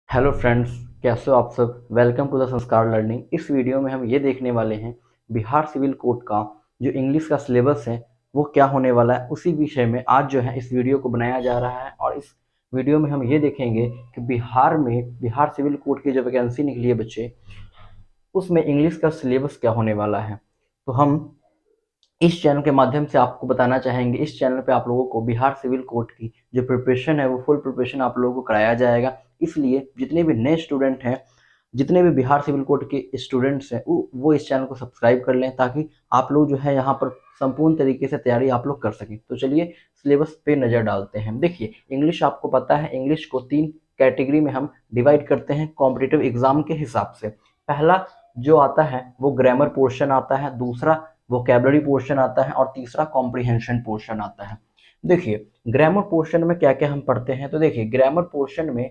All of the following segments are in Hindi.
हेलो फ्रेंड्स, कैसे हो आप सब। वेलकम टू द संस्कार लर्निंग। इस वीडियो में हम ये देखने वाले हैं बिहार सिविल कोड का जो इंग्लिश का सिलेबस है वो क्या होने वाला है। उसी विषय में आज जो है इस वीडियो को बनाया जा रहा है और इस वीडियो में हम ये देखेंगे कि बिहार सिविल कोड की जो वैकेंसी निकली है बच्चे, उसमें इंग्लिश का सिलेबस क्या होने वाला है। तो हम इस चैनल के माध्यम से आपको बताना चाहेंगे, इस चैनल पे आप लोगों को बिहार सिविल कोड की जो प्रिपरेशन है वो फुल प्रिपरेशन आप लोगों को कराया जाएगा। इसलिए जितने भी नए स्टूडेंट हैं, जितने भी बिहार सिविल कोड के स्टूडेंट्स हैं, वो इस चैनल को सब्सक्राइब कर लें ताकि आप लोग जो है यहाँ पर संपूर्ण तरीके से तैयारी आप लोग कर सकें। तो चलिए सिलेबस पे नज़र डालते हैं। देखिए, इंग्लिश आपको पता है, इंग्लिश को 3 कैटेगरी में हम डिवाइड करते हैं कॉम्पिटिटिव एग्जाम के हिसाब से। पहला जो आता है वो ग्रामर पोर्शन आता है, दूसरा वोकेबलरी पोर्शन आता है और तीसरा कॉम्प्रिहेंशन पोर्शन आता है। देखिए, ग्रामर पोर्शन में क्या क्या हम पढ़ते हैं। तो देखिए, ग्रामर पोर्शन में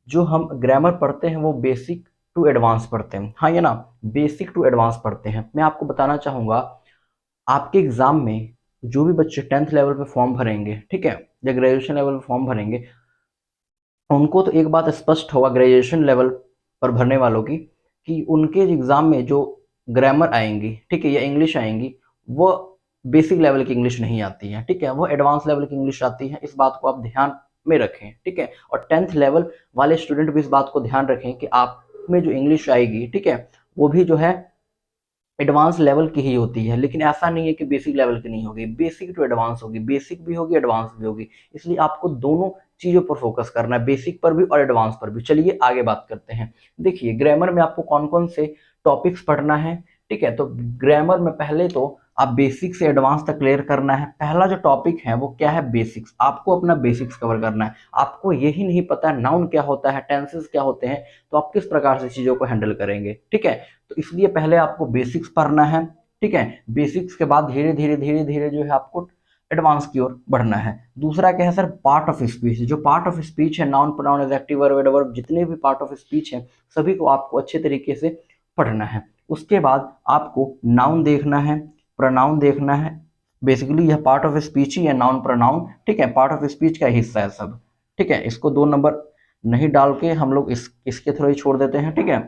जो हम ग्रामर पढ़ते हैं वो बेसिक टू एडवांस पढ़ते हैं। हाँ, ये ना, बेसिक टू एडवांस पढ़ते हैं। मैं आपको बताना चाहूँगा, आपके एग्जाम में जो भी बच्चे 10th लेवल पे फॉर्म भरेंगे, ठीक है, या ग्रेजुएशन लेवल पे फॉर्म भरेंगे, उनको तो एक बात स्पष्ट होगा ग्रेजुएशन लेवल पर भरने वालों की, कि उनके एग्जाम में जो ग्रामर आएंगी, ठीक है, या इंग्लिश आएंगी, वो बेसिक लेवल की इंग्लिश नहीं आती है, ठीक है, वो एडवांस लेवल की इंग्लिश आती है। इस बात को आप ध्यान में रखें, ठीक है। और 10th लेवल वाले स्टूडेंट भी इस बात को ध्यान रखें कि आप में जो इंग्लिश आएगी, ठीक है, वो भी जो है एडवांस लेवल की ही होती है। लेकिन ऐसा नहीं है कि बेसिक लेवल की नहीं होगी, बेसिक टू एडवांस होगी, बेसिक भी होगी, एडवांस भी होगी। इसलिए आपको दोनों चीज़ों पर फोकस करना है, बेसिक पर भी और एडवांस पर भी। चलिए आगे बात करते हैं। देखिए, ग्रामर में आपको कौन कौन से टॉपिक्स पढ़ना है, ठीक है। तो ग्रामर में पहले तो आप बेसिक से एडवांस तक क्लियर करना है। पहला जो टॉपिक है वो क्या है, बेसिक्स। आपको अपना बेसिक्स कवर करना है। आपको यही नहीं पता नाउन क्या होता है, टेंसेस क्या होते हैं, तो आप किस प्रकार से चीज़ों को हैंडल करेंगे, ठीक है। तो इसलिए पहले आपको बेसिक्स पढ़ना है, ठीक है। बेसिक्स के बाद धीरे धीरे धीरे धीरे जो है आपको एडवांस की ओर बढ़ना है। दूसरा क्या है सर, पार्ट ऑफ स्पीच। जो पार्ट ऑफ स्पीच है, noun pronoun adjective verb adverb, जितने भी पार्ट ऑफ स्पीच है सभी को आपको अच्छे तरीके से पढ़ना है। उसके बाद आपको नाउन देखना है, प्रोनाउन देखना है। बेसिकली यह पार्ट ऑफ स्पीच ही है, नाउन प्रोनाउन, ठीक है, पार्ट ऑफ स्पीच का हिस्सा है सब, ठीक है। इसको 2 नंबर नहीं डाल के हम लोग इसके थ्रू ही छोड़ देते हैं, ठीक है।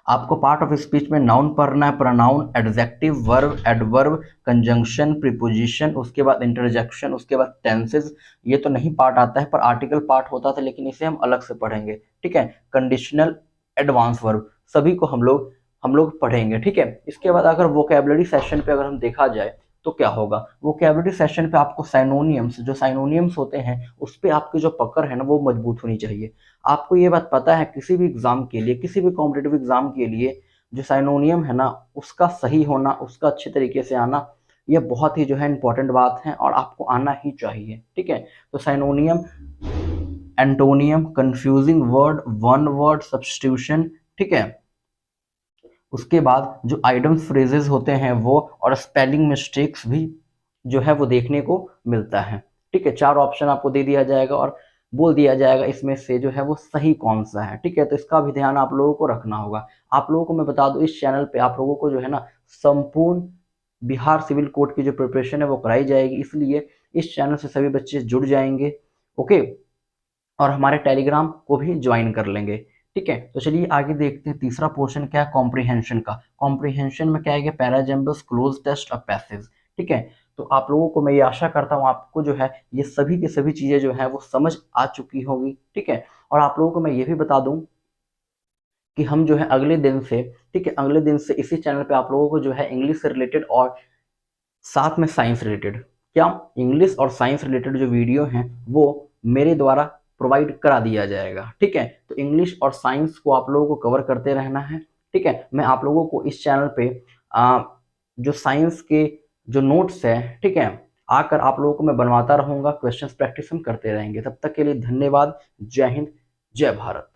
आपको पार्ट ऑफ स्पीच में नाउन पढ़ना है, pronoun, adjective, verb, adverb, conjunction, preposition, उसके बाद इंटरजेक्शन, उसके बाद टेंसेस। ये तो नहीं पार्ट आता है, पर आर्टिकल पार्ट होता था, लेकिन इसे हम अलग से पढ़ेंगे, ठीक है। कंडीशनल, एडवांस वर्ब, सभी को हम लोग पढ़ेंगे, ठीक है। इसके बाद अगर वोकेबलरी सेशन पे अगर हम देखा जाए तो क्या होगा, वोकेबलरी सेशन पे आपको साइनोनियम्स, जो साइनोनियम्स होते हैं उस पे आपकी जो पकड़ है ना वो मजबूत होनी चाहिए। आपको ये बात पता है, किसी भी एग्जाम के लिए, किसी भी कॉम्पिटेटिव एग्जाम के लिए जो साइनोनियम है ना उसका सही होना, उसका अच्छे तरीके से आना, ये बहुत ही जो है इंपॉर्टेंट बात है और आपको आना ही चाहिए, ठीक है। तो synonym, antonym, confusing word, one word substitution, ठीक है। उसके बाद जो आइडम्स फ्रेजेस होते हैं वो, और स्पेलिंग मिस्टेक्स भी जो है वो देखने को मिलता है, ठीक है। 4 ऑप्शन आपको दे दिया जाएगा और बोल दिया जाएगा इसमें से जो है वो सही कौन सा है, ठीक है। तो इसका भी ध्यान आप लोगों को रखना होगा। आप लोगों को मैं बता दूं, इस चैनल पे आप लोगों को जो है ना संपूर्ण बिहार सिविल कोड की जो प्रिपरेशन है वो कराई जाएगी। इसलिए इस चैनल से सभी बच्चे जुड़ जाएंगे, ओके, और हमारे टेलीग्राम को भी ज्वाइन कर लेंगे, ठीक है। तो चलिए आगे देखते हैं तीसरा पोर्शन क्या है, कॉम्प्रिहेंशन का। कॉम्प्रिहेंशन में क्या है, पैराजम्बस, क्लोज टेस्ट और पैसेज, ठीक है। तो आप लोगों को मैं ये आशा करता हूँ आपको जो है ये सभी की सभी चीज़ें जो है वो समझ आ चुकी होगी, ठीक है। और आप लोगों को मैं ये भी बता दूं कि हम जो है अगले दिन से, ठीक है, अगले दिन से इसी चैनल पे आप लोगों को जो है इंग्लिश से रिलेटेड और साथ में साइंस रिलेटेड, क्या इंग्लिश और साइंस रिलेटेड जो वीडियो हैं वो मेरे द्वारा प्रोवाइड करा दिया जाएगा, ठीक है। तो इंग्लिश और साइंस को आप लोगों को कवर करते रहना है, ठीक है। मैं आप लोगों को इस चैनल पे जो साइंस के जो नोट्स है, ठीक है, आकर आप लोगों को मैं बनवाता रहूंगा। क्वेश्चंस प्रैक्टिस हम करते रहेंगे। तब तक के लिए धन्यवाद। जय हिंद, जय भारत।